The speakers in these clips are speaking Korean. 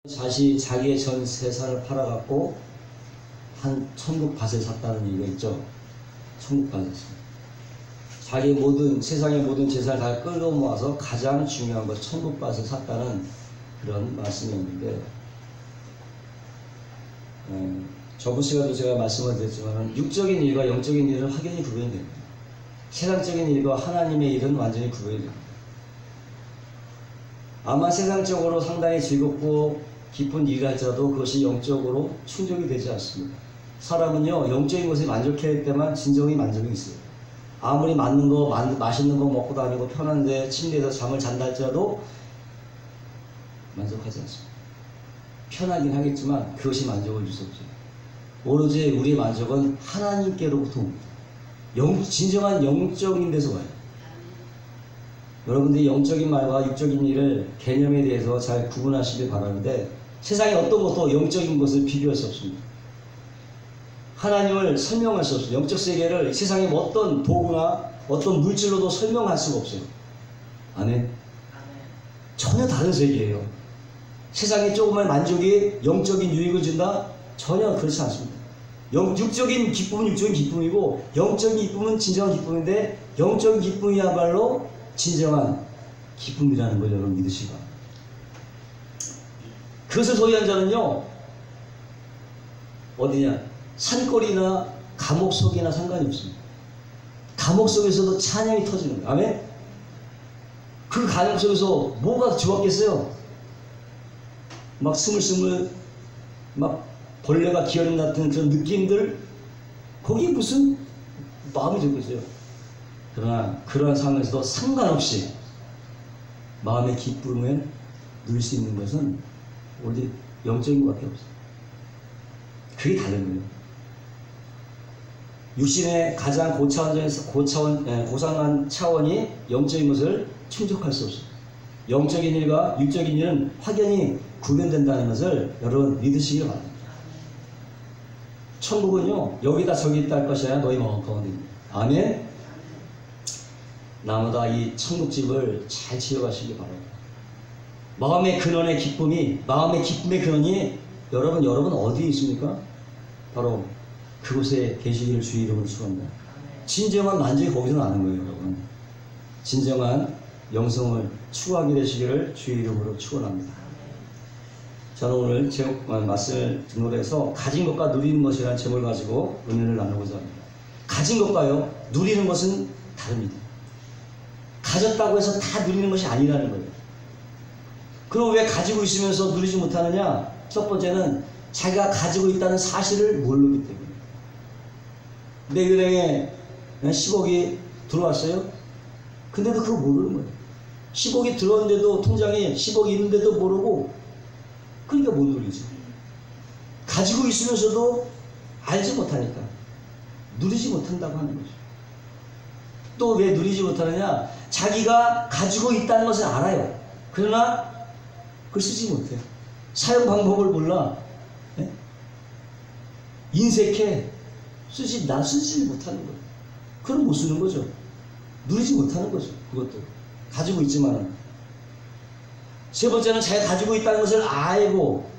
자기의 전 재산을 팔아갖고 한 천국 밭을 샀다는 얘기가 있죠. 천국 밭을 자기 모든 세상의 모든 재산을 다 끌어모아서 가장 중요한 것 천국 밭을 샀다는 그런 말씀이었는데, 저번 시간에도 제가 말씀을 드렸지만 육적인 일과 영적인 일은 확연히 구분이 됩니다. 세상적인 일과 하나님의 일은 완전히 구분이 됩니다. 아마 세상적으로 상당히 즐겁고 기쁜 일을 할지라도 그것이 영적으로 충족이 되지 않습니다. 사람은요, 영적인 것에 만족해야 때만 진정이 만족이 있어요. 아무리 맛있는 거 먹고 다니고 편한데 침대에서 잠을 잔다 할지라도 만족하지 않습니다. 편하긴 하겠지만 그것이 만족을 줄 수 없어요. 오로지 우리의 만족은 하나님께로부터 옵니다. 진정한 영적인 데서 와요. 여러분들이 영적인 말과 육적인 일을 개념에 대해서 잘 구분하시길 바라는데, 세상의 어떤 것도 영적인 것을 비교할 수 없습니다. 하나님을 설명할 수 없어요. 영적 세계를 세상의 어떤 도구나 어떤 물질로도 설명할 수가 없어요. 아멘. 전혀 다른 세계예요. 세상의 조그만 만족이 영적인 유익을 준다? 전혀 그렇지 않습니다. 육적인 기쁨은 육적인 기쁨이고 영적인 기쁨은 진정한 기쁨인데, 영적인 기쁨이야말로 진정한 기쁨이라는 걸 여러분 믿으시기 바랍니다. 그것을 소유한 자는요, 어디냐, 산골이나 감옥 속이나 상관이 없습니다. 감옥 속에서도 찬양이 터지는 거예요. 아멘? 그 감옥 속에서 뭐가 좋았겠어요? 막 스물스물 막 벌레가 기어는 같은 그런 느낌들, 거기 무슨 마음이 들겠어요? 그러나 그러한 상황에서도 상관없이 마음의 기쁨을 누릴 수 있는 것은 오직 영적인 것밖에 없어요. 그게 다른 거예요. 육신의 가장 고상한 차원이 영적인 것을 충족할 수 없어요. 영적인 일과 육적인 일은 확연히 구별된다는 것을 여러분 믿으시기 바랍니다. 천국은요, 여기다 저기 있다 할 것이 아니라 너희 마음 가운데입니다. 아멘. 나무다 이 천국집을 잘 지어가시기 바랍니다. 마음의 근원의 기쁨이, 마음의 기쁨의 근원이 여러분 어디에 있습니까? 바로 그곳에 계시기를 주의 이름으로 축원합니다. 진정한 만족이 거기서 나는 거예요, 여러분. 진정한 영성을 추구하게 되시기를 주의 이름으로 축원합니다. 저는 오늘 말씀을 등록해서 가진 것과 누리는 것이라는 제목을 가지고 은혜를 나누고자 합니다. 가진 것과요, 누리는 것은 다릅니다. 가졌다고 해서 다 누리는 것이 아니라는 거예요. 그럼 왜 가지고 있으면서 누리지 못하느냐? 첫 번째는 자기가 가지고 있다는 사실을 모르기 때문에. 내 은행에 10억이 들어왔어요? 근데도 그거 모르는 거예요. 10억이 들어왔는데도, 통장에 10억이 있는데도 모르고, 그러니까 못 누리죠. 가지고 있으면서도 알지 못하니까 누리지 못한다고 하는 거죠. 또 왜 누리지 못하느냐? 자기가 가지고 있다는 것을 알아요. 그러나 그걸 쓰지 못해요. 사용 방법을 몰라. 네? 인색해. 쓰지 못하는 거예요. 그럼 못 쓰는 거죠. 누리지 못하는 거죠. 그것도 가지고 있지만은. 세 번째는 자기가 가지고 있다는 것을 알고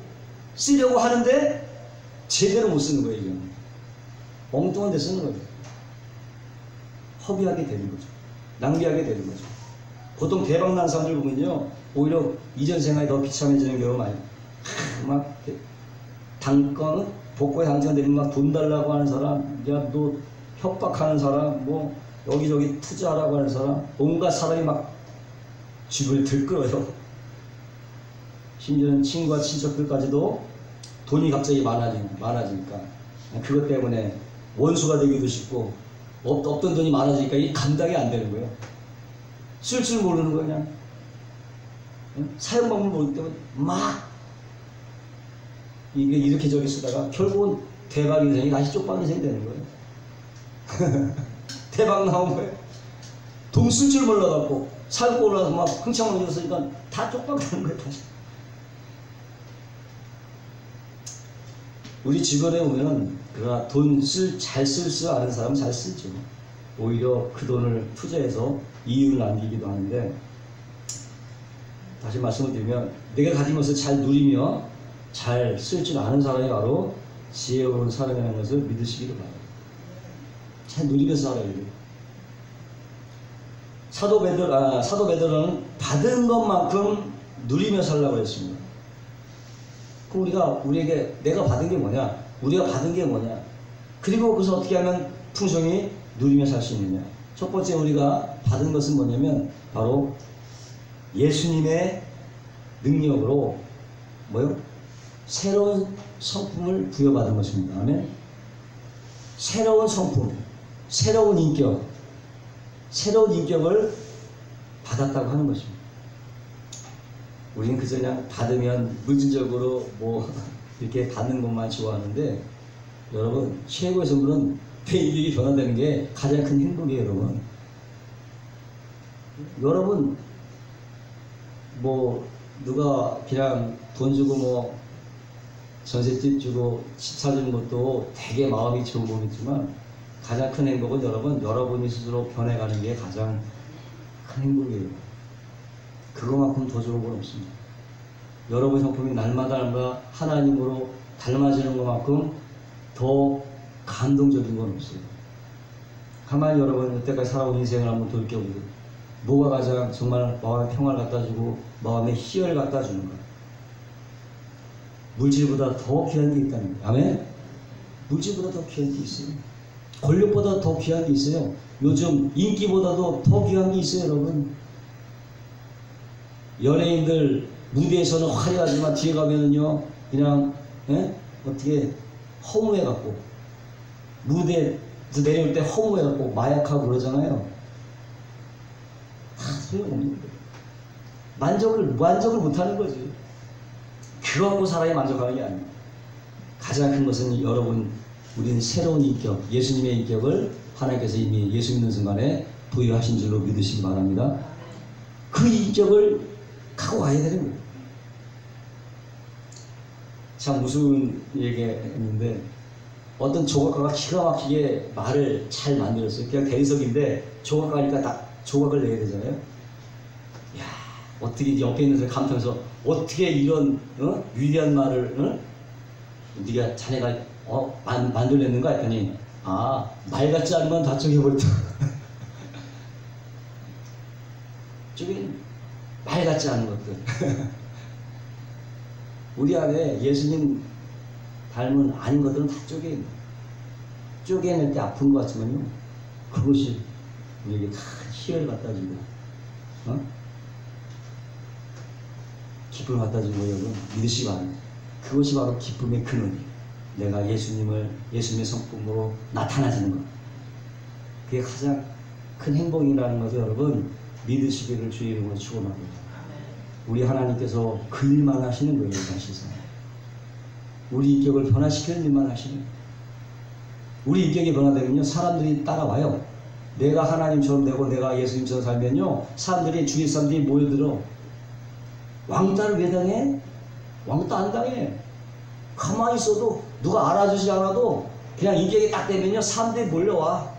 쓰려고 하는데 제대로 못 쓰는 거예요. 이게 엉뚱한 데 쓰는 거예요. 허비하게 되는 거죠. 낭비하게 되는 거죠. 보통 대박난 사람들 보면요, 오히려 이전 생활이 더 비참해지는 경우가 많아요. 막 당권 복고에 당첨되면 막 돈 달라고 하는 사람, 야 너 협박하는 사람, 뭐 여기저기 투자하라고 하는 사람, 온갖 사람이 막 집을 들끓어요. 심지어는 친구와 친척들까지도 돈이 갑자기 많아지니까 그것 때문에 원수가 되기도 쉽고, 없던 돈이 많아지니까 이 감당이 안 되는 거예요. 쓸 줄 모르는 거 그냥. 사용 방법을 모르기 때문에 막 이게 이렇게 저기 쓰다가 결국은 대박 인생이 다시 쪽박 인생이 되는 거예요. 대박 나온 거예요. 돈 쓸 줄 몰라갖고 살고 올라서 막 흥청망청 쓰니까 다 쪽박 되는 거예요, 다시. 우리 주변에 보면 그러나 돈 잘 쓸 줄 아는 사람은 잘 쓰죠. 오히려 그 돈을 투자해서 이윤을 남기기도 하는데, 다시 말씀을 드리면 내가 가진 것을 잘 누리며 잘 쓸 줄 아는 사람이 바로 지혜로운 사람이라는 것을 믿으시기를 바랍니다. 잘 누리면서 살아야 돼요. 사도 베드로는 받은 것만큼 누리며 살라고 했습니다. 그럼 우리에게 내가 받은 게 뭐냐? 우리가 받은 게 뭐냐? 그리고 그것을 어떻게 하면 풍성히 누리며 살 수 있느냐? 첫 번째 우리가 받은 것은 뭐냐면 바로 예수님의 능력으로 뭐요? 새로운 성품을 부여받은 것입니다. 아멘. 새로운 성품, 새로운 인격을 받았다고 하는 것입니다. 우리는 그저 그냥 받으면 물질적으로 뭐 이렇게 받는 것만 좋아하는데, 여러분 최고의 선물은 내 인격이 변화되는 게 가장 큰 행복이에요. 여러분 뭐 누가 그냥 돈 주고 뭐 전셋집 주고 집 사주는 것도 되게 마음이 좋은 거겠지만, 가장 큰 행복은 여러분이 스스로 변해가는 게 가장 큰 행복이에요. 그거만큼 더 좋은 건 없습니다. 여러분 성품이 날마다 하나님으로 닮아지는 것만큼 더 감동적인 건 없어요. 가만히 여러분 여태까지 살아온 인생을 한번 돌이켜보세요. 뭐가 가장 정말 마음의 평화를 갖다주고 마음의 희열을 갖다주는가? 물질보다 더 귀한 게 있다는 거예요. 아멘? 물질보다 더 귀한 게 있어요. 권력보다 더 귀한 게 있어요. 요즘 인기보다도 더 귀한 게 있어요. 여러분, 연예인들 무대에서는 화려하지만 뒤에 가면은요 그냥 어떻게 허무해갖고, 무대에서 내려올 때 허무해갖고 마약하고 그러잖아요. 다 소용없는 거예요. 만족을 못하는 거지. 그거 갖고 사람이 만족하는 게 아니에요. 가장 큰 것은 여러분, 우리는 새로운 인격, 예수님의 인격을 하나님께서 이미 예수 믿는 순간에 부여하신 줄로 믿으시기 바랍니다. 그 인격을 갖고 가야 되는 거예요. 참 무슨 얘기했는데, 어떤 조각가가 기가 막히게 말을 잘 만들었어요. 그냥 대리석인데 조각가니까 딱 조각을 내야 되잖아요. 야, 어떻게 옆에 있는 사람 감탄해서 어떻게 이런 위대한 말을 네가 자네가 만들어냈는가 했더니, 말 같지 않으면 다 쪼개버렸다. 말 같지 않은 것들. 우리 안에 예수님 닮은 아닌 것들은 다 쪼개낼 때 아픈 것 같지만요, 그것이 우리에게 큰 희열을 갖다주고 기쁨을 갖다주고, 여러분 믿으시기 바랍니다. 그것이 바로 기쁨의 근원이에요. 내가 예수님의 성품으로 나타나지는 것, 그게 가장 큰 행복이라는 것을 여러분 믿으시기를 주의 이름으로 축원합니다. 우리 하나님께서 그 일만 하시는 거예요. 사실상 우리 인격을 변화시키는 일만 하시는 거예요. 우리 인격이 변화되면요 사람들이 따라와요. 내가 하나님처럼 되고 내가 예수님처럼 살면요 주위 사람들이 모여들어. 왕따를 왜 당해? 왕따 안 당해. 가만히 있어도 누가 알아주지 않아도 그냥 인격이 딱 되면요 사람들이 몰려와.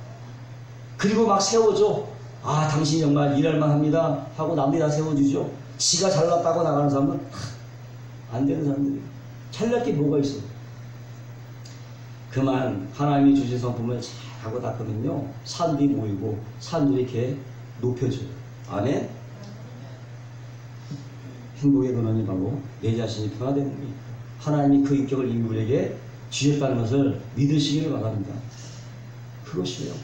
그리고 막 세워줘. 당신이 정말 일할만 합니다 하고 남들이 다 세워주죠. 지가 잘났다고 나가는 사람은 안 되는 사람들이 잘날 게 뭐가 있어. 그만 하나님이 주신 성품을 잘 하고 닦으면요 사람들이 모이고 사람들이 이렇게 높여줘요. 아멘. 행복의 근원이 바로 내 자신이 변화되는 겁니다. 하나님이 그 인격을 이미 우리에게 주셨다는 것을 믿으시기를 바랍니다. 그것이에요.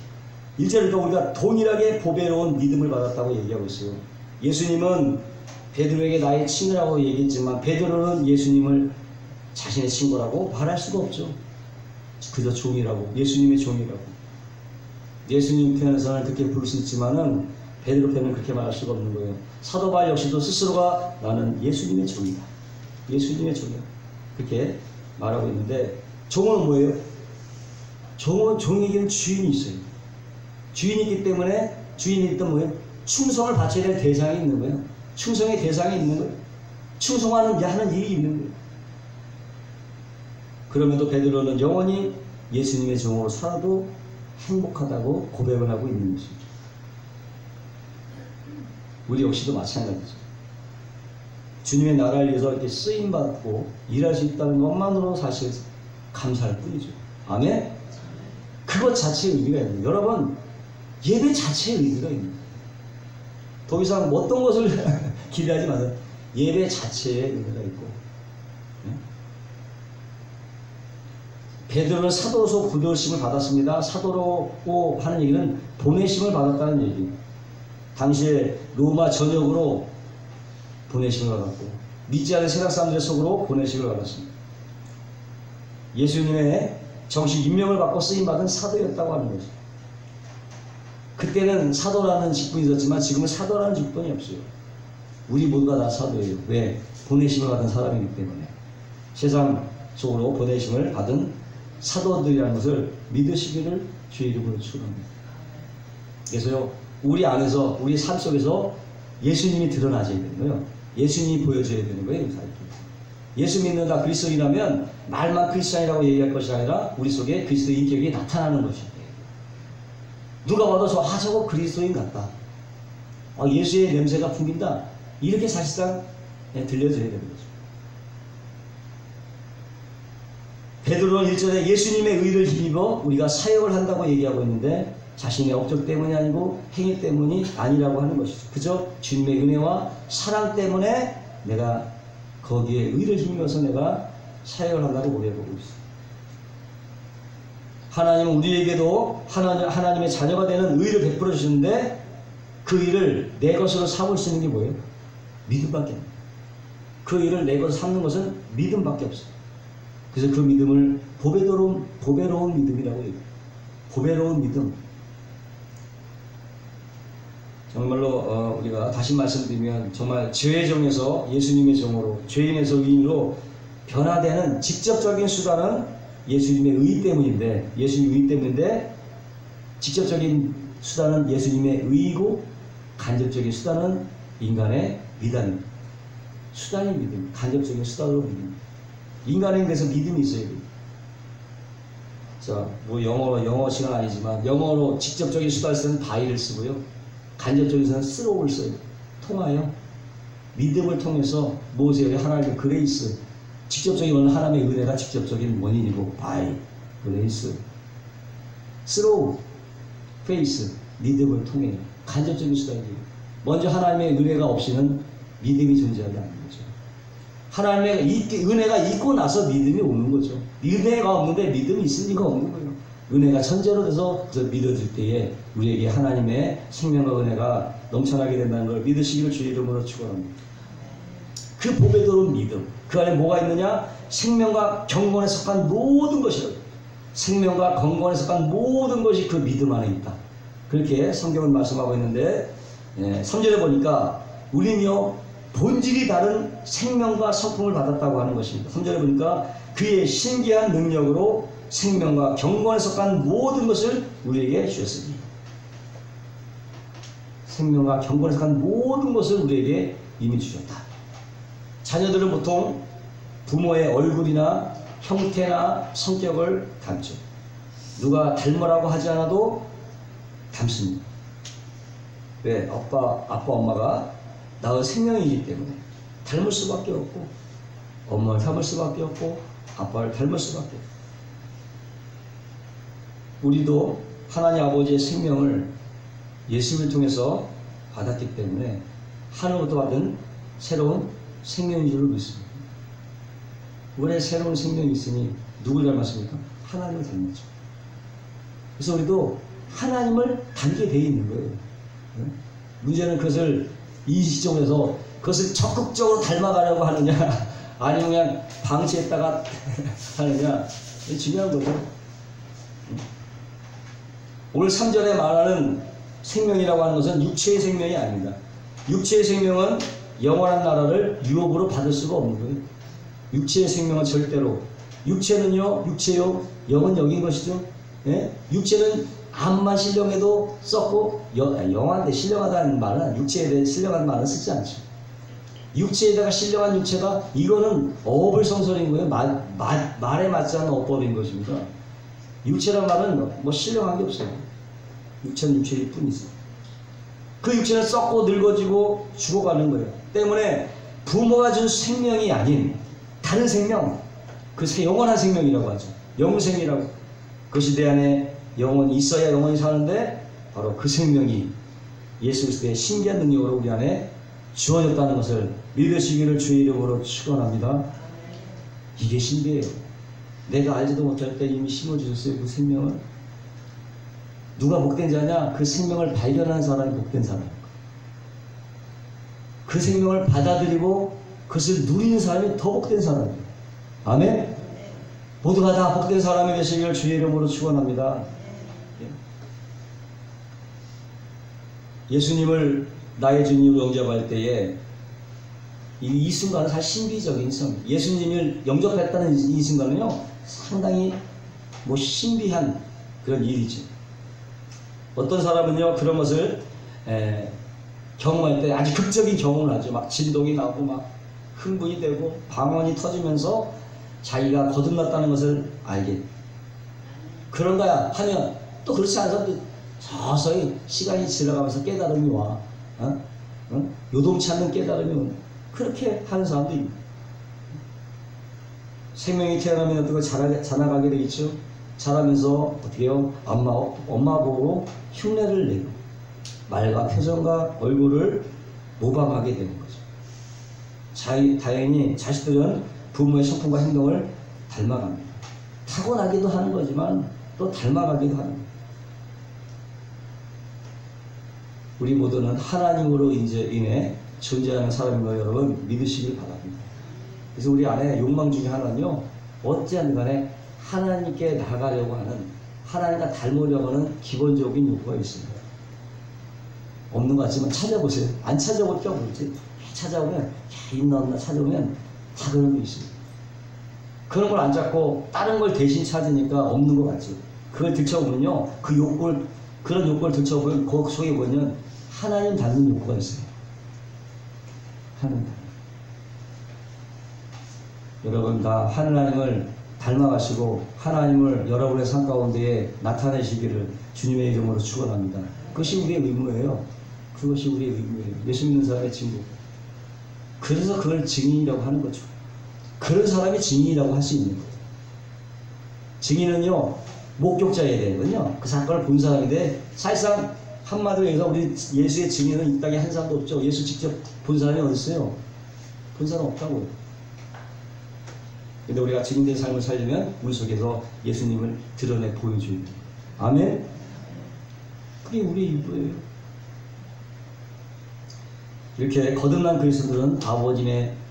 1절에도 우리가 동일하게 보배로운 믿음을 받았다고 얘기하고 있어요. 예수님은 베드로에게 나의 친구라고 얘기했지만, 베드로는 예수님을 자신의 친구라고 말할 수가 없죠. 그저 종이라고, 예수님의 종이라고. 예수님 편에서는 그렇게 부를 수 있지만은 베드로 편은 그렇게 말할 수가 없는 거예요. 사도 바울 역시도 스스로가 나는 예수님의 종이다, 예수님의 종이야, 그렇게 말하고 있는데, 종은 뭐예요? 종에게는 주인이 있어요. 주인이 있기 때문에, 주인이 있던 뭐예요? 충성을 바쳐야 될 대상이 있는 거예요. 충성의 대상이 있는 거예요. 충성하는 하는 일이 있는 거예요. 그럼에도 베드로는 영원히 예수님의 종으로 살아도 행복하다고 고백을 하고 있는 것입니다. 우리 역시도 마찬가지죠. 주님의 나라를 위해서 이렇게 쓰임받고 일할 수 있다는 것만으로 사실 감사할 뿐이죠. 아멘? 그것 자체의 의미가 있는 거예요. 여러분, 예배 자체의 의미가 있는 거예요. 더 이상 어떤 것을 기대하지 마세요. 예배 자체의 의미가 있고. 베드로는 사도로서 부도심을 받았습니다. 사도로 하는 얘기는 보내심을 받았다는 얘기예요. 당시에 로마 전역으로 보내심을 받았고 믿지 않는 세상 사람들의 속으로 보내심을 받았습니다. 예수님의 정식 임명을 받고 쓰임받은 사도였다고 하는 거죠. 그때는 사도라는 직분이 있었지만 지금은 사도라는 직분이 없어요. 우리 모두가 다 사도예요. 왜? 보내심을 받은 사람이기 때문에. 세상 속으로 보내심을 받은 사도들이라는 것을 믿으시기를 주의 이름으로 축원합니다. 그래서요, 우리 안에서, 우리 삶 속에서 예수님이 드러나줘야 되는 거예요. 예수님이 보여줘야 되는 거예요. 예수 믿는다, 그리스도인이라면 말만 크리스찬이라고 얘기할 것이 아니라 우리 속에 그리스도의 인격이 나타나는 것이에요. 누가 봐도 저거 그리스도인 같다. 예수의 냄새가 풍긴다. 이렇게 사실상 들려줘야 되는 거죠. 베드로는 1절에 예수님의 의를 힘입어 우리가 사역을 한다고 얘기하고 있는데 자신의 업적 때문이 아니고 행위 때문이 아니라고 하는 것이죠. 그저 주님의 은혜와 사랑 때문에 내가 거기에 의를 힘입어서 내가 사역을 한다고 고백하고 있어요. 하나님은 우리에게도 하나님의 자녀가 되는 의를 베풀어 주시는데 그 의를 내 것으로 삼을 수 있는 게 뭐예요? 믿음밖에 없어요. 그 의를 내 것으로 삼는 것은 믿음밖에 없어요. 그래서 그 믿음을 보배로운 믿음이라고 해요. 보배로운 믿음. 정말로 우리가 다시 말씀드리면 정말 죄의 정에서 예수님의 정으로, 죄인에서 의인으로 변화되는 직접적인 수단은 예수님의 의 때문인데, 직접적인 수단은 예수님의 의이고 간접적인 수단은 인간의 미담입니다. 수단이 믿음, 간접적인 수단으로 믿음. 인간에 대해서 믿음이 있어야 돼요. 자, 뭐 영어 시간 아니지만 영어로 직접적인 수단을 쓰는 바이를 쓰고요. 간접적인 수단은 스로우를 써요. 통하여 믿음을 통해서 모세의 하나님의 그레이스, 직접적인 원은 하나님의 은혜가 직접적인 원인이고 바이, 그레이스, 스로우, 페이스, 믿음을 통해 간접적인 수단이에요. 먼저 하나님의 은혜가 없이는 믿음이 존재하지 않는 거죠. 하나님의 은혜가 있고 나서 믿음이 오는 거죠. 은혜가 없는데 믿음이 있을 리가 없는 거예요. 은혜가 천재로 돼서 믿어줄 때에 우리에게 하나님의 생명과 은혜가 넘쳐나게 된다는 걸 믿으시기를 주의 이름으로 축원합니다. 그 보배로운 믿음, 그 안에 뭐가 있느냐? 생명과 경건에 속한 모든 것이라고. 생명과 경건에 속한 모든 것이 그 믿음 안에 있다. 그렇게 성경은 말씀하고 있는데 3절에 보니까 우리는요 본질이 다른 생명과 성품을 받았다고 하는 것입니다. 3절에 보니까 그의 신기한 능력으로 생명과 경건에 속한 모든 것을 우리에게 주셨습니다. 생명과 경건에 속한 모든 것을 우리에게 이미 주셨다. 자녀들은 보통 부모의 얼굴이나 형태나 성격을 닮죠. 누가 닮으라고 하지 않아도 닮습니다. 왜? 아빠, 엄마가 낳은 생명이기 때문에 닮을 수밖에 없고, 엄마를 닮을 수밖에 없고, 아빠를 닮을 수밖에 없고. 우리도 하나님 아버지의 생명을 예수를 통해서 받았기 때문에 하늘로부터 받은 새로운 생명인 줄 믿습니다. 올해 새로운 생명이 있으니 누굴 닮았습니까? 하나님을 닮았죠. 그래서 우리도 하나님을 닮게 되어 있는 거예요. 문제는 그것을 인식적으로 그것을 적극적으로 닮아가려고 하느냐 아니면 그냥 방치했다가 하느냐, 중요한 거죠. 오늘 3절에 말하는 생명이라고 하는 것은 육체의 생명이 아닙니다. 육체의 생명은 영원한 나라를 유업으로 받을 수가 없는 거예요. 육체의 생명은 절대로, 육체는요, 육체요, 영은 영인 것이죠. 예? 육체는 암만 신령해도 썼고, 영한데 신령하다는 말은, 육체에 대해 신령한 말은 쓰지 않죠. 육체에다가 신령한 육체가, 이거는 어불성설인 거예요. 말에 맞지 않는 어법인 것입니다. 육체란 말은 뭐 신령한 게 없어요. 육체는 육체일 뿐이지. 그 육체는 썩고 늙어지고 죽어가는 거예요. 때문에 부모가 준 생명이 아닌 다른 생명, 그 영원한 생명이라고 하죠. 영생이라고. 그것이 내 안에 영원히 있어야 영원히 사는데 바로 그 생명이 예수 그리스도의 신기한 능력으로 우리 안에 주어졌다는 것을 믿으시기를 주의 이름으로 축원합니다. 이게 신비예요. 내가 알지도 못할 때 이미 심어주셨어요. 그 생명을. 누가 복된 자냐? 그 생명을 발견하는 사람이 복된 사람. 그 생명을 받아들이고 그것을 누리는 사람이 더 복된 사람이에요. 아멘? 모두가 다 복된 사람이 되시기를 주의 이름으로 축원합니다. 예수님을 나의 주님으로 영접할 때에 이 순간은 사실 신비적인 순간. 예수님을 영접했다는 이 순간은요, 상당히 신비한 그런 일이죠. 어떤 사람은요, 그런 것을 경험할 때 아주 극적인 경험을 하죠. 막 진동이 나고 막 흥분이 되고 방언이 터지면서 자기가 거듭났다는 것을 알게. 그런가 하면 또 그렇지 않은 사람도 서서히 시간이 지나가면서 깨달음이 와. 요동치 않는 깨달음이 오는. 그렇게 하는 사람도 있고. 생명이 태어나면 어떻게 자라가게 돼 있죠. 자라면서 어떻게 해요? 엄마 보고 흉내를 내고 말과 표정과 얼굴을 모방하게 되는 거죠. 다행히 자식들은 부모의 성품과 행동을 닮아갑니다. 타고나기도 하는 거지만 또 닮아가기도 하는 거예요. 우리 모두는 하나님으로 인해 존재하는 사람인 거 여러분 믿으시길 바랍니다. 그래서 우리 안에 욕망 중에 하나는요, 어찌하든 간에 하나님께 나가려고 하는, 하나님과 닮으려고 하는 기본적인 욕구가 있습니다. 없는 것 같지만 찾아보세요. 안 찾아볼 게 없지. 찾아오면, 있나 없나 찾아오면 다 그런 게 있습니다. 그런 걸 안 찾고 다른 걸 대신 찾으니까 없는 것 같죠. 그걸 들춰보면요, 그런 욕구를 들춰보면 그 속에 보면 하나님 닮는 욕구가 있어요. 하나님. 여러분 다 하나님을 닮아가시고 하나님을 여러분의 삶 가운데에 나타내시기를 주님의 이름으로 축원합니다. 그것이 우리의 의무예요. 그것이 우리의 의무예요. 예수 믿는 사람의 증거. 그래서 그걸 증인이라고 하는 거죠. 그런 사람이 증인이라고 할 수 있는 거예요. 증인은요, 목격자여야 되거든요. 그 사건을 본 사람인데, 사실상 한마디로 해서 우리 예수의 증인은 이 땅에 한 사람도 없죠. 예수 직접 본 사람이 어디 있어요? 본 사람 없다고요. 근데 우리가 증인된 삶을 살려면 우리 속에서 예수님을 드러내 보여줘야 돼요. 아멘? 그게 우리의 일부예요. 이렇게 거듭난 그리스도들은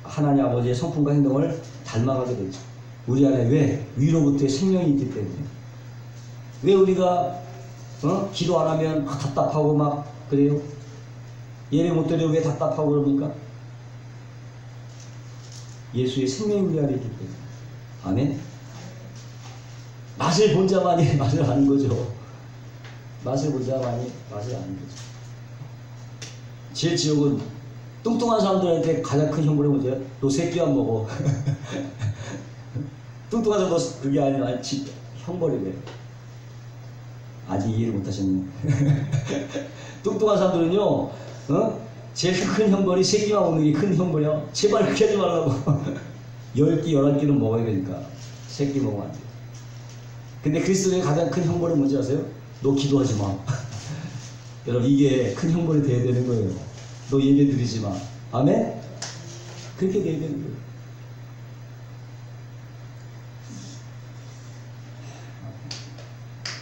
하나님 아버지의 성품과 행동을 닮아가게 되죠. 우리 안에 왜? 위로부터의 생명이 있기 때문에. 왜 우리가 기도 안 하면 답답하고 막 그래요? 예배 못 드리고 왜 답답하고 그럽니까? 예수의 생명이 우리 안에 있기 때문에. 아멘? 맛을 본 자만이 맛을 아는 거죠. 맛을 본 자만이 맛을 아는 거죠. 제일 지옥은 뚱뚱한 사람들한테 가장 큰 형벌이 뭐죠? 너 새끼 안 먹어. 뚱뚱한 사람 너 그게 아니라 형벌이래요. 아직 이해를 못하셨네. 뚱뚱한 사람들은요, 제일 큰 형벌이 새끼만 먹는 게 큰 형벌이야. 제발 그렇게 하지 말라고. 10끼, 11끼는 먹어야 되니까. 새끼 먹으면 안 돼. 근데 그리스도의 가장 큰 형벌은 뭔지 아세요? 너 기도하지 마. 여러분, 이게 큰 형벌이 돼야 되는 거예요. 너 예배 드리지 마. 아멘? 그렇게 돼야 되는 거예요.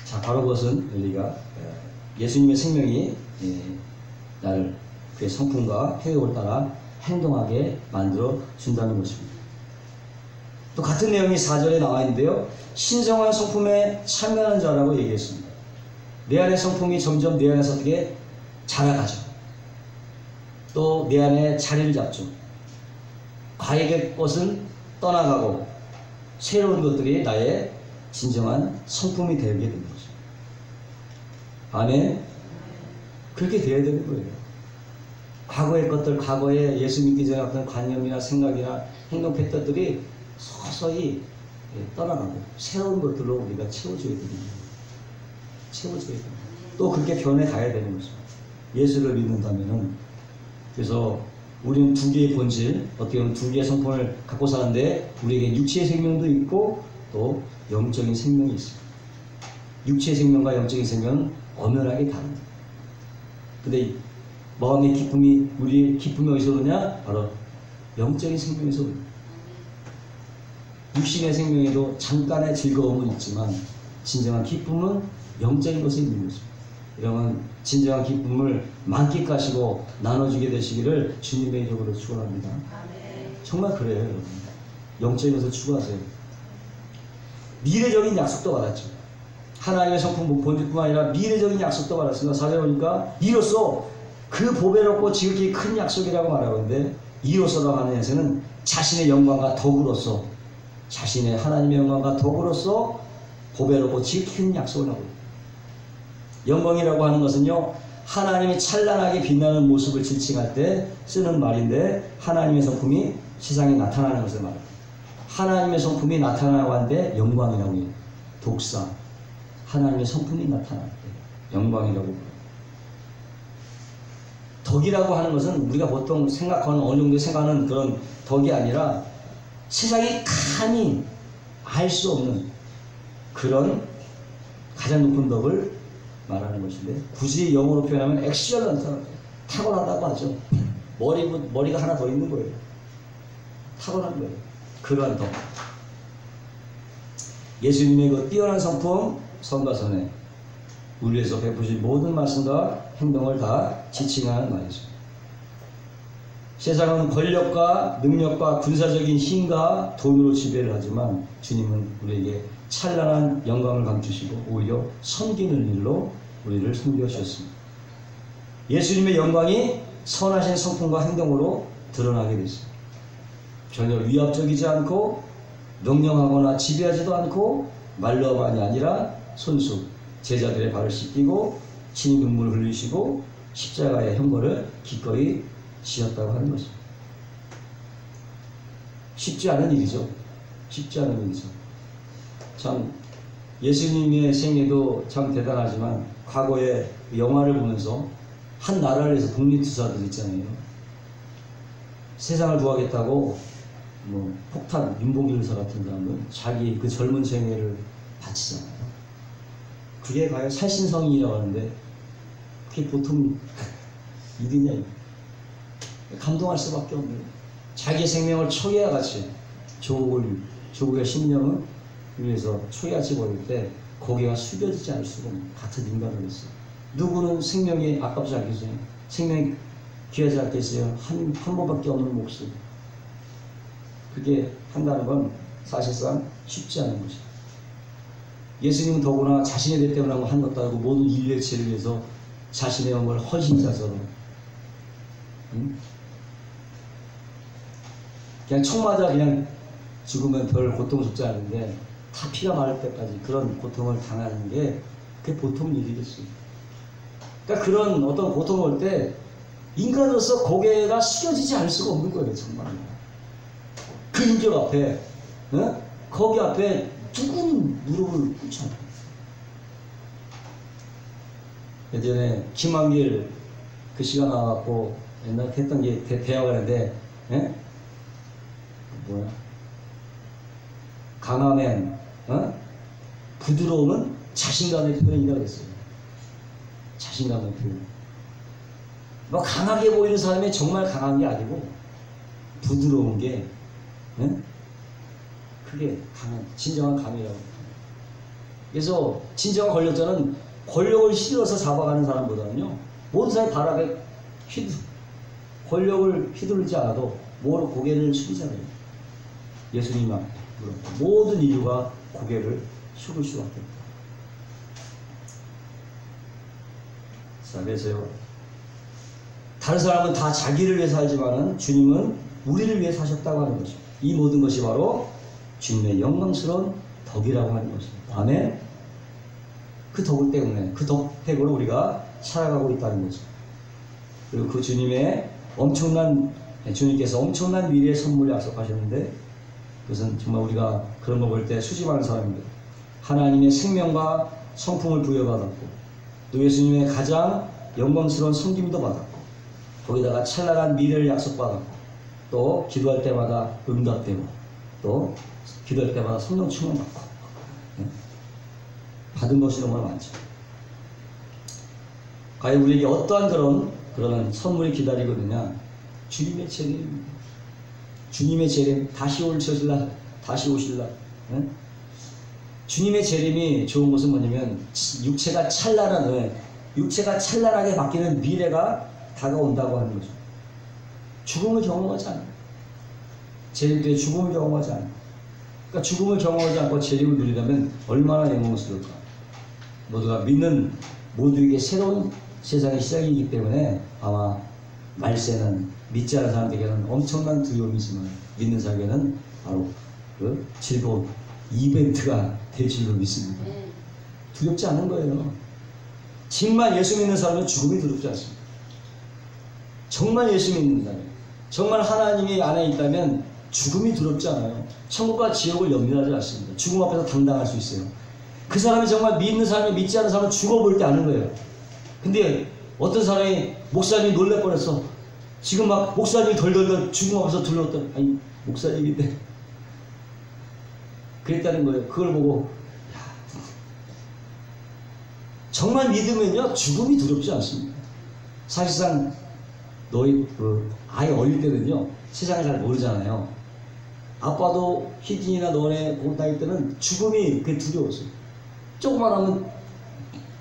자, 바로 그것은 우리가 예수님의 생명이 나를 그의 성품과 행동을 따라 행동하게 만들어 준다는 것입니다. 또 같은 내용이 4절에 나와 있는데요, 신성한 성품에 참여하는 자라고 얘기했습니다. 내 안의 성품이 점점 내 안에서 어떻게 자라가죠. 또 내 안에 자리를 잡죠. 과거의 것은 떠나가고 새로운 것들이 나의 진정한 성품이 되게 되는 거죠. 아멘? 그렇게 되어야 되는 거예요. 과거의 것들, 과거에 예수 믿기 전에 어떤 관념이나 생각이나 행동 패턴들이 서서히 떠나가고 새로운 것들로 우리가 채워줘야 됩니다. 채워줘야 됩니다. 또 그렇게 변해 가야 되는 거죠. 예수를 믿는다면은. 그래서 우리는 두 개의 본질, 어떻게 보면 두 개의 성품을 갖고 사는데 우리에게 육체의 생명도 있고 또 영적인 생명이 있습니다. 육체의 생명과 영적인 생명은 엄연하게 다릅니다. 근데 마음의 기쁨이, 우리의 기쁨이 어디서 오느냐? 바로 영적인 생명에서 옵니다. 육신의 생명에도 잠깐의 즐거움은 있지만 진정한 기쁨은 영적인 것에 있는 것입니다. 여러분, 진정한 기쁨을 만끽하시고 나눠주게 되시기를 주님의 이름으로 축원합니다. 정말 그래요, 여러분. 영적인 것을 추구하세요. 미래적인 약속도 받았죠. 하나님의 성품 본질뿐만 아니라 미래적인 약속도 받았습니다. 4절 보니까 이로써 그 보배롭고 지극히 큰 약속이라고 말하는데, 이로써라고 하는 것에는 자신의 영광과 덕으로서, 자신의 하나님의 영광과 덕으로서 보배롭고 지극히 큰 약속을 하고 있습니다. 영광이라고 하는 것은요, 하나님이 찬란하게 빛나는 모습을 지칭할 때 쓰는 말인데, 하나님의 성품이 세상에 나타나는 것을 말합니다. 하나님의 성품이 나타나고 하는데 영광이라고 해요. 독사, 하나님의 성품이 나타날 때 영광이라고 해요. 덕이라고 하는 것은 우리가 보통 생각하는, 어느 정도 생각하는 그런 덕이 아니라 세상이 감히 알 수 없는 그런 가장 높은 덕을 말하는 것인데, 굳이 영어로 표현하면 엑셀런트, 탁월하다고 하죠. 머리가 하나 더 있는 거예요. 탁월한 거예요. 그러한 덕. 예수님의 그 뛰어난 성품, 선과 선에 우리에서 베푸신 모든 말씀과 행동을 다 지칭하는 말이죠. 세상은 권력과 능력과 군사적인 힘과 돈으로 지배를 하지만 주님은 우리에게 찬란한 영광을 감추시고 오히려 섬기는 일로 우리를 섬겨주셨습니다. 예수님의 영광이 선하신 성품과 행동으로 드러나게 됐습니다. 전혀 위압적이지 않고 명령하거나 지배하지도 않고 말로만이 아니라 손수 제자들의 발을 씻기고 친히 눈물을 흘리시고 십자가의 형벌을 기꺼이 지었다고 하는 것입니다. 쉽지 않은 일이죠. 쉽지 않은 일이죠. 참 예수님의 생애도 참 대단하지만 과거에 영화를 보면서 한 나라를 위해서 독립투사들 있잖아요. 세상을 구하겠다고 뭐 폭탄, 윤봉길사 같은 사람은 자기 그 젊은 생애를 바치잖아요. 그게 과연 살신성인이라고 하는데 그게 보통 일이냐. 감동할 수밖에 없는, 자기 생명을 초기와 같이 조국의 신념을 위해서 초기같이 버릴 때 고개가 숙여지지 않을 수가 없는 같은 인간을 했어요. 누구는 생명이 아깝지 않겠어요? 생명이 귀하지 않겠어요? 한 번밖에 없는 목숨. 그게 한다는 건 사실상 쉽지 않은 것이죠. 예수님은 더구나 자신의 대 때문에 한 것도 아니고 모든 인류의 죄를 위해서 자신의 영을 헌신자처럼, 그냥 총 맞아 그냥 죽으면 별 고통스럽지 않은데 다 피가 마를 때까지 그런 고통을 당하는 게 그게 보통 일이겠어요. 그러니까 그런 어떤 고통을 올 때 인간으로서 고개가 숙여지지 않을 수가 없는 거예요. 정말 그 인격 앞에, 거기 앞에 누구는 무릎을 꿇잖아요. 예전에 김한길 그 씨가 나와갖고 옛날에 했던 게 대화가 하는데, 강함엔 부드러움은 자신감의 표현이라고 했어요. 자신감의 표현. 뭐 강하게 보이는 사람이 정말 강한 게 아니고 부드러운 게 그게 강한, 진정한 감이라고. 그래서 진정한 권력자는 권력을 휘둘러서 잡아가는 사람보다는요, 모든 사람이 발 앞에 권력을 휘둘르지 않아도 뭐로 고개를 숙이잖아요. 예수님 앞에 모든 인류가 고개를 숙일 수밖에 없다. 자, 그래서요, 다른 사람은 다 자기를 위해 살지만은 주님은 우리를 위해 사셨다고 하는 것입니다. 이 모든 것이 바로 주님의 영광스러운 덕이라고 하는 것입니다. 아멘. 그 덕을 때문에, 그 덕택으로 우리가 살아가고 있다는 거죠. 그리고 그 주님의 주님께서 엄청난 미래의 선물을 약속하셨는데, 그것은 정말 우리가 그런 거 볼 때 수집하는 사람입니다. 하나님의 생명과 성품을 부여받았고, 또 예수님의 가장 영광스러운 섬김도 받았고, 거기다가 찬란한 미래를 약속받았고, 또 기도할 때마다 응답되고, 또 기도할 때마다 성령 충만받고, 받은 것이 너무 많죠. 과연 우리에게 어떠한 그런 선물이 기다리고 있느냐? 주님의 재림입니다. 주님의 재림, 다시 오실라, 다시 오실라. 주님의 재림이 좋은 것은 뭐냐면 육체가 찬란하게 바뀌는 미래가 다가온다고 하는 거죠. 죽음을 경험하지 않아요. 재림 때 죽음을 경험하지 않아요. 그러니까 죽음을 경험하지 않고 재림을 누리려면 얼마나 영광스러울까. 모두가 믿는 모두에게 새로운 세상의 시작이기 때문에 아마 말세는 믿지 않는 사람들에게는 엄청난 두려움이지만 믿는 사람에게는 바로 그 즐거운 이벤트가 될 줄로 믿습니다. 두렵지 않은 거예요. 정말 예수 믿는 사람은 죽음이 두렵지 않습니다. 정말 예수 믿는 사람, 정말 하나님의 안에 있다면 죽음이 두렵지 않아요. 천국과 지옥을 염려하지 않습니다. 죽음 앞에서 당당할 수 있어요. 그 사람이 정말 믿는 사람이 믿지 않는 사람은 죽어볼 때 아는 거예요. 근데 어떤 사람이 목사님이 놀랄 뻔했어. 지금 막 목사님이 덜덜덜 죽음 앞에서 둘러왔더니 아니 목사님인데 그랬다는 거예요. 그걸 보고 정말 믿으면요 죽음이 두렵지 않습니다. 사실상 너희 아이 어릴 때는요 세상을 잘 모르잖아요. 아빠도 희진이나 너네 고등학교 때는 죽음이 그게 두려웠어요. 조금만 하면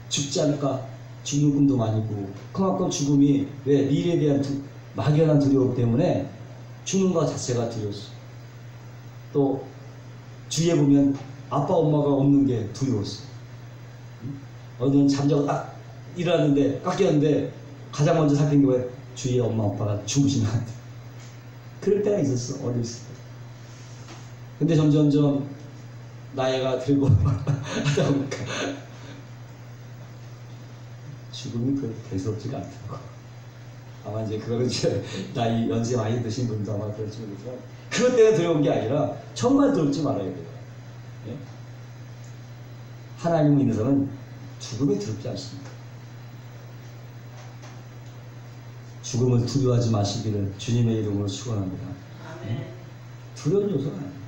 죽지 않을까 죽는 꿈도 많이 꾸고 그만큼 죽음이 왜 미래에 대한 막연한 두려움 때문에 죽는 것 자체가 두려웠어요. 또 주위에 보면 아빠 엄마가 없는 게 두려웠어요. 어느 날 잠자고 딱 일어났는데 깎였는데 가장 먼저 살핀 게 왜 주위에 엄마 아빠가 죽으시면 안 돼. 그럴 때가 있었어 어렸을 때. 근데 점점점 나이가 들고 하다 보니까 죽음이 그렇게 대수롭지가 않더라고. 아마 이제 그거는 이제 나이 연세 많이 드신 분도 아마 그럴지 모르지만 그것 때문에 두려운 게 아니라 정말 두렵지 말아야 돼요. 예? 하나님 믿는 사람은 죽음이 두렵지 않습니다. 죽음을 두려워하지 마시기를 주님의 이름으로 축원합니다. 예? 두려운 요소가 아니에요.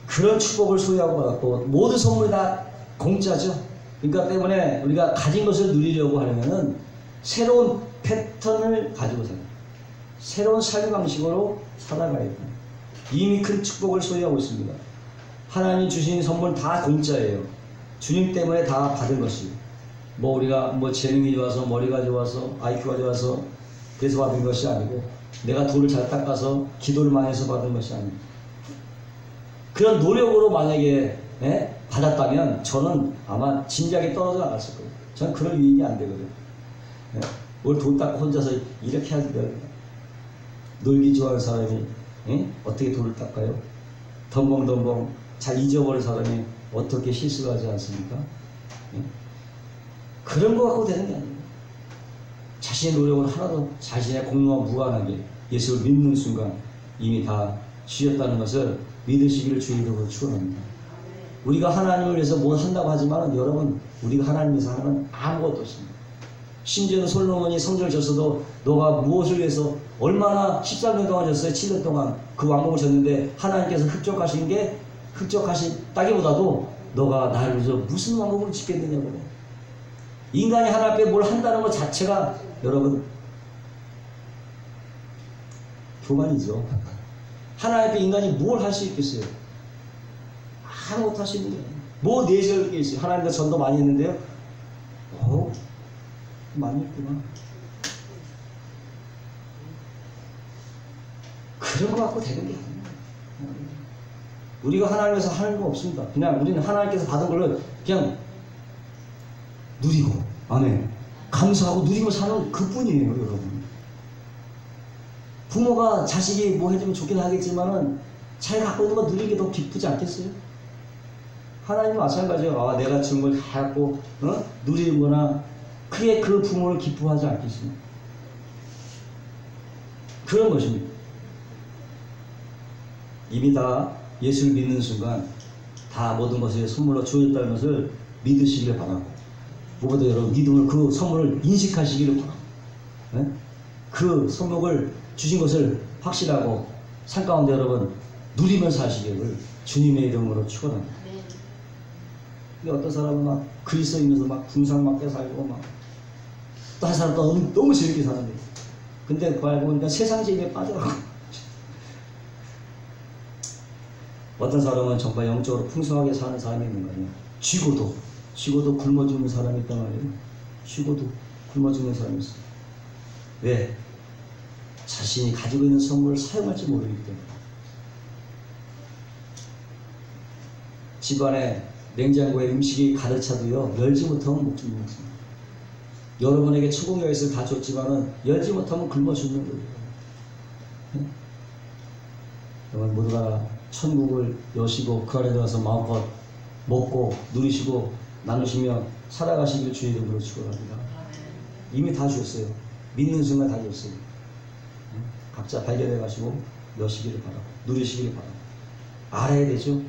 그런 축복을 소유하고 받았고 모든 선물이 다 공짜죠. 그러니까 때문에 우리가 가진 것을 누리려고 하려면은 새로운 패턴을 가지고 살아요. 새로운 삶 방식으로 살아가야 돼요. 이미 큰 축복을 소유하고 있습니다. 하나님 주신 선물 다 공짜예요. 주님 때문에 다 받은 것이에요. 뭐 우리가 뭐 재능이 좋아서 머리가 좋아서 IQ가 좋아서 그래서 받은 것이 아니고 내가 돌을 잘 닦아서 기도를 많이 해서 받은 것이 아닙니다. 그런 노력으로 만약에 받았다면 저는 아마 진작에 떨어져 나갔을 거예요. 저는 그런 유익이 안 되거든요. 뭘 돈 닦고 혼자서 이렇게 하지 말고 놀기 좋아하는 사람이 어떻게 돌을 닦아요? 덤벙덤벙 잘 잊어버린 사람이 어떻게 실수를 하지 않습니까? 그런 거 갖고 되는 게 아니에요. 자신의 노력은 하나도 자신의 공로와 무관하게 예수를 믿는 순간 이미 다 주셨다는 것을 믿으시기를 주의 이름으로 축원합니다. 우리가 하나님을 위해서 뭘 한다고 하지만 여러분 우리가 하나님 위해서 하는 건 아무것도 없습니다. 심지어는 솔로몬이 성전을 졌어도 너가 무엇을 위해서 얼마나 13년 동안 졌어요. 7년 동안 그 왕궁을 졌는데 하나님께서 흡족하신다기보다도 너가 나를 위해서 무슨 왕궁을 짓겠느냐고 그래. 인간이 하나님 앞에 뭘 한다는 것 자체가 여러분 교만이죠. 하나님 앞에 인간이 뭘 할 수 있겠어요? 아무것도 할 수 있는 게 뭐 내세울 게 있어요. 하나님과 전도 많이 했는데요. 많이 했구나. 그런 거 갖고 되는 게 아니에요. 우리가 하나님에서 하는 거 없습니다. 그냥 우리는 하나님께서 받은 걸로 그냥 누리고, 아멘. 감사하고 누리고 사는 그뿐이에요, 여러분. 부모가 자식이 뭐 해주면 좋긴 하겠지만은 자기가 갖고 있는 거 누리는 게 더 기쁘지 않겠어요? 하나님은 마찬가지예요. 내가 준 걸 다 갖고 누리는 거나 크게 그 부모를 기뻐하지 않겠습니까? 그런 것입니다. 이미 다 예수를 믿는 순간 다 모든 것을 선물로 주어졌다는 것을 믿으시길 바라고 무엇보다 여러분 믿음을 그 선물을 인식하시기를 바랍니다. 네? 그 선물을 주신 것을 확실하고 삶 가운데 여러분 누리면서 사시기를 주님의 이름으로 축원합니다. 근데 어떤 사람은 막 그리스도이면서 막 궁상맞게 살고 막 또 한 사람 또 너무 재밌게 사는데 근데 그 알고 보니까 세상 재미에 빠져가고 어떤 사람은 정말 영적으로 풍성하게 사는 사람이 있는 거 아니에요. 쥐고도 굶어 죽는 사람이 있단 말이에요. 쥐고도 굶어 죽는 사람이 있어요. 왜? 자신이 가지고 있는 선물을 사용할지 모르기 때문에. 집안에 냉장고에 음식이 가득 차도요 열지 못하면 못 죽는 것입니다. 여러분에게 천국 여기서 다 줬지만은 열지 못하면 굶어 죽는 거예요. 네? 여러분 모두가 천국을 여시고 그 안에 들어가서 마음껏 먹고 누리시고 나누시며 살아가시길 주의 이름으로 축원합니다. 이미 다 주셨어요. 믿는 순간 다 주셨어요. 네? 각자 발견해 가시고 여시기를 바라고 누리시기를 바라고 알아야 되죠.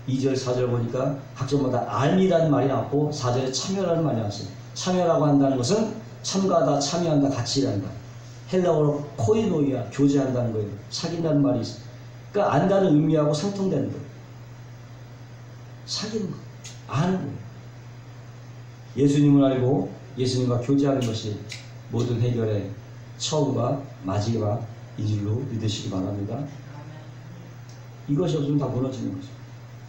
2절 4절 보니까 각종마다 알미라는 말이 나왔고 4절에 참여라는 말이 나왔어요. 참여라고 한다는 것은 참가하다, 참여한다, 같이 일한다. 헬라어로 코이노이아, 교제한다는 거예요. 사귄다는 말이 있어요. 그러니까 안다는 의미하고 상통되는 거예요. 사귀는 거예요. 아는 거예요. 예수님을 알고 예수님과 교제하는 것이 모든 해결의 처음과 마지막 이 줄로 믿으시기 바랍니다. 이것이 없으면 다 무너지는 거죠.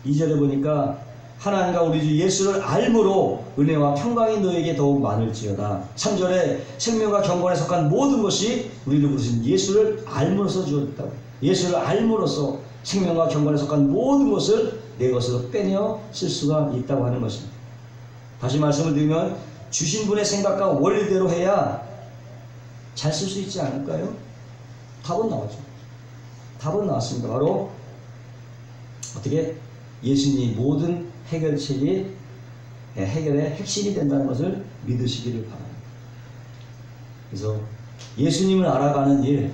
2절에 보니까 하나님과 우리 주 예수를 알므로 은혜와 평강이 너에게 더욱 많을지어다. 3절에 생명과 경건에 속한 모든 것이 우리를 부르신 예수를 알므로써 주었다고. 예수를 알므로써 생명과 경건에 속한 모든 것을 내 것으로 빼내어 쓸 수가 있다고 하는 것입니다. 다시 말씀을 드리면 주신 분의 생각과 원리대로 해야 잘 쓸 수 있지 않을까요? 답은 나오죠. 답은 나왔습니다. 바로 어떻게 예수님이 모든 해결책이 해결의 핵심이 된다는 것을 믿으시기를 바랍니다. 그래서 예수님을 알아가는 일,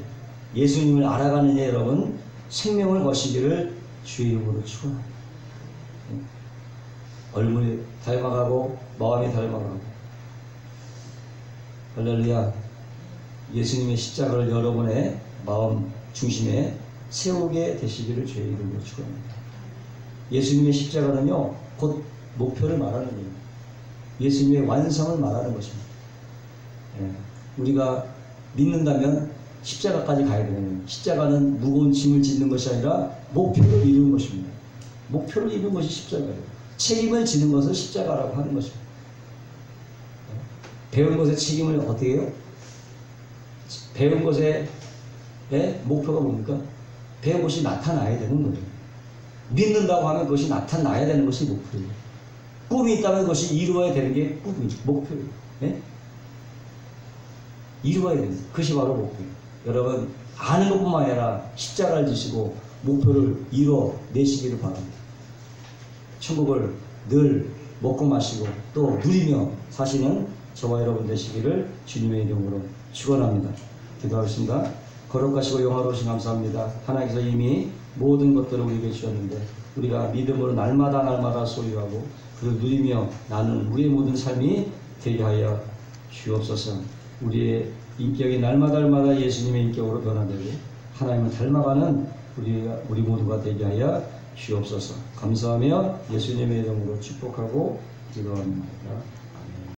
여러분 생명을 거시기를 주의 이름으로 축원합니다. 얼굴이 닮아가고 마음이 닮아가고 할렐루야. 예수님의 십자가를 여러분의 마음 중심에 세우게 되시기를 주의 이름으로 축원합니다. 예수님의 십자가는요 곧 목표를 말하는 거예요. 예수님의 완성을 말하는 것입니다. 우리가 믿는다면 십자가까지 가야 되는 거예요. 십자가는 무거운 짐을 짓는 것이 아니라 목표를 이루는 것입니다. 목표를 이루는 것이 십자가예요. 책임을 지는 것을 십자가라고 하는 것입니다. 배운 것의 책임을 어떻게 해요? 배운 것의 목표가 뭡니까? 배운 것이 나타나야 되는 거예요. 믿는다고 하면 그것이 나타나야 되는 것이 목표예요. 꿈이 있다면 그것이 이루어야 되는 게 꿈이죠. 목표예요. 네? 이루어야 되는 그것이 바로 목표예요. 여러분 아는 것뿐만 아니라 십자가를 지시고 목표를 이뤄내시기를 바랍니다. 천국을 늘 먹고 마시고 또 누리며 사시는 저와 여러분 되시기를 주님의 이름으로 축원합니다. 기도하겠습니다. 거룩하시고 영화로우신 감사합니다. 하나님께서 이미 모든 것들을 우리에게 주셨는데 우리가 믿음으로 날마다 소유하고 그를 누리며 나는 우리의 모든 삶이 되게 하여 주옵소서. 우리의 인격이 날마다 예수님의 인격으로 변화되고 하나님을 닮아가는 우리 모두가 되게 하여 주옵소서. 감사하며 예수님의 이름으로 축복하고 기도합니다.